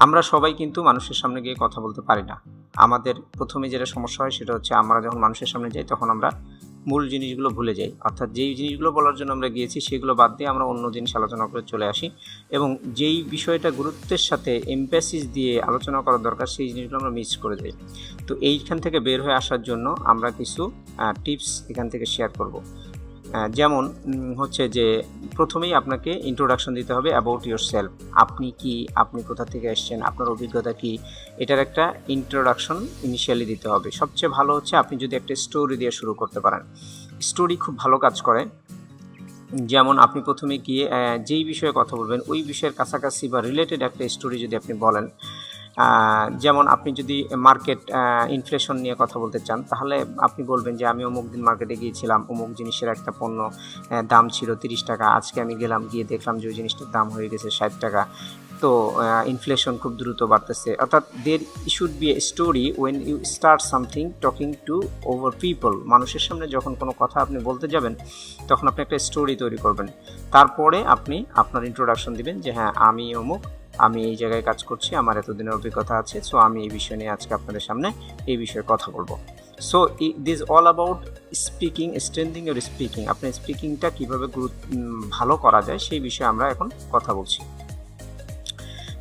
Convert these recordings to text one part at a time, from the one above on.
আমরা সবাই কিন্তু মানুষের সামনে গিয়ে কথা বলতে পারি না। আমাদের প্রথমে যেটা সমস্যা হয় সেটা হচ্ছে আমরা যখন মানুষের সামনে যাই তখন আমরা মূল জিনিসগুলো ভুলে যাই, অর্থাৎ যেই জিনিসগুলো বলার জন্য আমরা গিয়েছি সেগুলো বাদ দিয়ে আমরা অন্য জিনিস আলোচনা করে চলে আসি, এবং যেই বিষয়টা গুরুত্বের সাথে এমফ্যাসিস দিয়ে আলোচনা করা দরকার সেই জিনিসগুলো আমরা মিস করে যাই। তো এইখান থেকে বের হয়ে আসার জন্য আমরা কিছু টিপস এখান থেকে শেয়ার করব। যেমন হচ্ছে যে প্রথমেই আপনাকে ইন্ট্রোডাকশন দিতে হবে অ্যাবাউট ইয়োর সেলফ। আপনি কি, আপনি কোথা থেকে এসেছেন, আপনার অভিজ্ঞতা কি, এটার একটা ইন্ট্রোডাকশন ইনিশিয়ালি দিতে হবে। সবচেয়ে ভালো হচ্ছে আপনি যদি একটা স্টোরি দিয়ে শুরু করতে পারেন। স্টোরি খুব ভালো কাজ করে। যেমন আপনি প্রথমে গিয়ে যেই বিষয়ে কথা বলবেন ওই বিষয়ের কাছাকাছি বা রিলেটেড একটা স্টোরি যদি আপনি বলেন, যেমন আপনি যদি মার্কেট ইনফ্লেশন নিয়ে কথা বলতে চান তাহলে আপনি বলবেন যে আমি অমুক দিন মার্কেটে গিয়েছিলাম, অমুক জিনিসের একটা পণ্য দাম ছিল 30 টাকা, আজকে আমি গেলাম, গিয়ে দেখলাম যে ওই জিনিসটার দাম হয়ে গেছে 60 টাকা। তো ইনফ্লেশন খুব দ্রুত বাড়তেছে। অর্থাৎ দের should be a story when you start something talking to other people. মানুষের সামনে যখন কোনো কথা আপনি বলতে যাবেন তখন আপনি একটা স্টোরি তৈরি করবেন। তারপরে আপনি আপনার ইন্ট্রোডাকশন দিবেন যে হ্যাঁ আমি অমুক, আমি এই জায়গায় কাজ করছি, আমার এতদিনের অভিজ্ঞতা আছে, সো আমি এই বিষয় নিয়ে আজকে আপনাদের সামনে এই বিষয়ে কথা বলবো। So this all about speaking, strengthening your speaking. আপনার স্পিকিংটা কীভাবে ভালো করা যায় সেই বিষয়ে আমরা এখন কথা বলছি।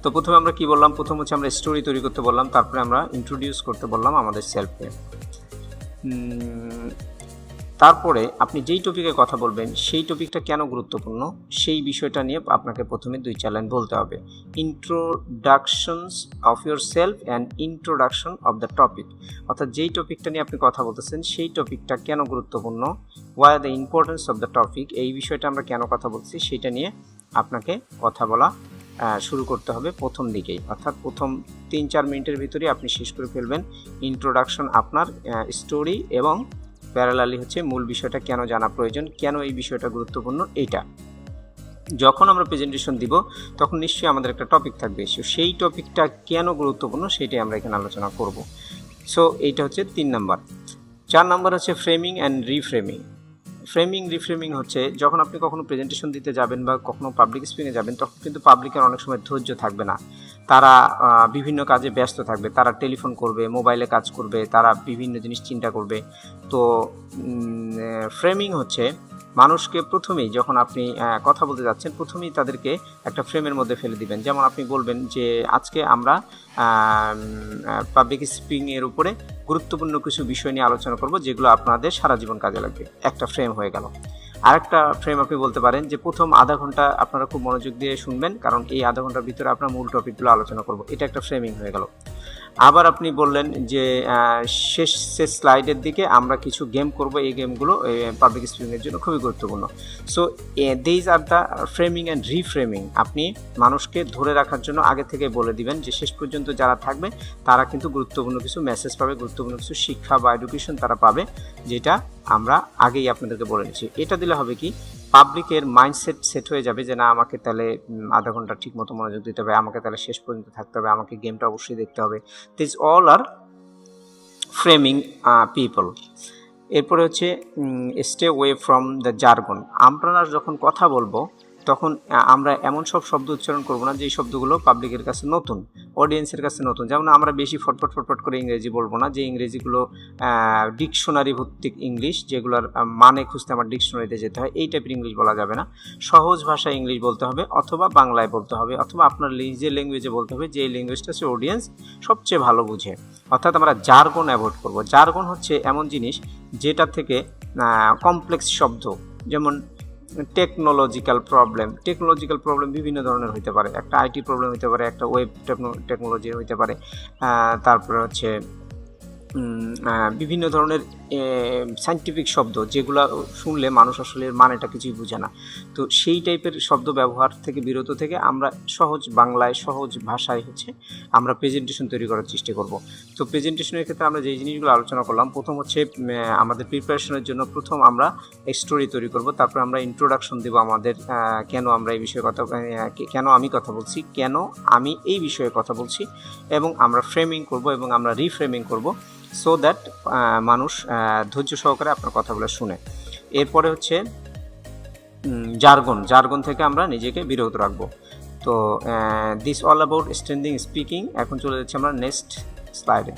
তো প্রথমে আমরা কি বললাম, প্রথম হচ্ছে আমরা স্টোরি তৈরি করতে বললাম, তারপরে আমরা ইন্ট্রোডিউস করতে বললাম আমাদের সেলফকে। তারপরে আপনি যেই টপিকে কথা বলবেন সেই টপিকটা কেন গুরুত্বপূর্ণ সেই বিষয়টা নিয়ে আপনাকে প্রথমে 2-4 লাইন বলতে হবে। Introductions of your self and introduction of the topic. অর্থাৎ যেই টপিকটা নিয়ে আপনি কথা বলতেছেন সেই টপিকটা কেন গুরুত্বপূর্ণ, why the importance of the topic, এই বিষয়টা আমরা কেন কথা বলছি সেটা নিয়ে আপনাকে কথা বলা শুরু করতে হবে প্রথম দিকেই। অর্থাৎ প্রথম 3-4 মিনিটের ভিতরে আপনি শেষ করে ফেলবেন ইন্ট্রোডাকশন, আপনার স্টোরি, এবং প্যারালালি হচ্ছে মূল বিষয়টা কেন জানা প্রয়োজন, কেন এই বিষয়টা গুরুত্বপূর্ণ। এইটা যখন আমরা প্রেজেন্টেশন দিব তখন নিশ্চয়ই আমাদের একটা টপিক থাকবে, সেই টপিকটা কেন গুরুত্বপূর্ণ সেটাই আমরা এখানে আলোচনা করব। সো এইটা হচ্ছে 3 নাম্বার। 4 নাম্বার হচ্ছে framing and reframing. Framing reframing হচ্ছে যখন আপনি কখনো প্রেজেন্টেশন দিতে যাবেন বা কখনো পাবলিক স্পিকিংয়ে যাবেন তখন কিন্তু পাবলিকের অনেক সময় ধৈর্য থাকবে না, তারা বিভিন্ন কাজে ব্যস্ত থাকবে, তারা টেলিফোন করবে, মোবাইলে কাজ করবে, তারা বিভিন্ন জিনিস চিন্তা করবে। তো ফ্রেমিং হচ্ছে মানুষকে প্রথমেই যখন আপনি কথা বলতে যাচ্ছেন প্রথমেই তাদেরকে একটা ফ্রেমের মধ্যে ফেলে দিবেন। যেমন আপনি বলবেন যে আজকে আমরা পাবলিক স্পিকিংয়ের উপরে গুরুত্বপূর্ণ কিছু বিষয় নিয়ে আলোচনা করব যেগুলো আপনাদের সারা জীবন কাজে লাগবে। একটা ফ্রেম হয়ে গেল। আরেকটা ফ্রেম আপনি বলতে পারেন যে প্রথম আধা ঘন্টা আপনারা খুব মনোযোগ দিয়ে শুনবেন, কারণ এই আধা ঘন্টার ভিতরে আপনার মূল টপিকগুলো আলোচনা করব। এটা একটা ফ্রেমিং হয়ে গেল। আবার আপনি বললেন যে শেষ স্লাইডের দিকে আমরা কিছু গেম করব, এই গেমগুলো পাবলিক স্পিকিংয়ের জন্য খুবই গুরুত্বপূর্ণ। So this are the framing and reframing. আপনি মানুষকে ধরে রাখার জন্য আগে থেকে বলে দিবেন যে শেষ পর্যন্ত যারা থাকবে তারা কিন্তু গুরুত্বপূর্ণ কিছু মেসেজ পাবে, গুরুত্বপূর্ণ কিছু শিক্ষা বা এডুকেশন তারা পাবে, যেটা আমরা আগেই আপনাদেরকে বলে নিচ্ছি। এটা দিলে হবে কি, পাবলিকের মাইন্ডসেট সেট হয়ে যাবে যে না আমাকে তাহলে আধা ঘন্টা ঠিক মতো মনোযোগ দিতে হবে, আমাকে তাহলে শেষ পর্যন্ত থাকতে হবে, আমাকে গেমটা অবশ্যই দেখতে হবে। This all are framing people. এরপরে হচ্ছে stay away from the jargon. আপনারা যখন কথা বলবো তখন আমরা এমন সব শব্দ উচ্চারণ করব না যেই শব্দগুলো পাবলিকের কাছে নতুন, অডিয়েন্সের কাছে নতুন। যেমন আমরা বেশি ফটফট করে ইংরেজি বলবো না, যে ইংরেজিগুলো ডিকশনারি ভিত্তিক ইংলিশ, যেগুলোর মানে খুঁজতে আমার ডিকশনারিতে যেতে হয়, এই টাইপের ইংলিশ বলা যাবে না। সহজ ভাষায় ইংলিশ বলতে হবে, অথবা বাংলায় বলতে হবে, অথবা আপনার নিজের ল্যাঙ্গুয়েজে বলতে হবে, যে ল্যাঙ্গুয়েজটা হচ্ছে অডিয়েন্স সবচেয়ে ভালো বুঝে। অর্থাৎ আমরা জার্গন অ্যাভয়েড করব। জার্গন হচ্ছে এমন জিনিস যেটা থেকে কমপ্লেক্স শব্দ, যেমন টেকনোলজিক্যাল প্রবলেম বিভিন্ন ধরনের হতে পারে। একটা আইটি প্রবলেম হতে পারে, একটা ওয়েব টেকনোলজি হতে পারে, তারপরে হচ্ছে বিভিন্ন ধরনের সায়েন্টিফিক শব্দ যেগুলো শুনলে মানুষ আসলে মানেটা কিছুই বুঝে না। তো সেই টাইপের শব্দ ব্যবহার থেকে বিরত থেকে আমরা সহজ বাংলায় সহজ ভাষায় হচ্ছে আমরা প্রেজেন্টেশন তৈরি করার চেষ্টা করব। তো প্রেজেন্টেশনের ক্ষেত্রে আমরা যেই জিনিসগুলো আলোচনা করলাম, প্রথম হচ্ছে আমাদের প্রিপারেশনের জন্য প্রথম আমরা স্টোরি তৈরি করব, তারপর আমরা ইন্ট্রোডাকশন দেব আমাদের কেন আমরা এই বিষয়ে কথা, কেন আমি কথা বলছি, কেন আমি এই বিষয়ে কথা বলছি, এবং আমরা ফ্রেমিং করব এবং আমরা রিফ্রেমিং করব, সো দ্যাট মানুষ ধৈর্য সহকারে আপনার কথাগুলো শুনে। এরপরে হচ্ছে জার্গন থেকে আমরা নিজেকে বিরত রাখবো। তো this all about standing speaking. এখন চলে যাচ্ছি আমরা নেক্সট স্লাইডে।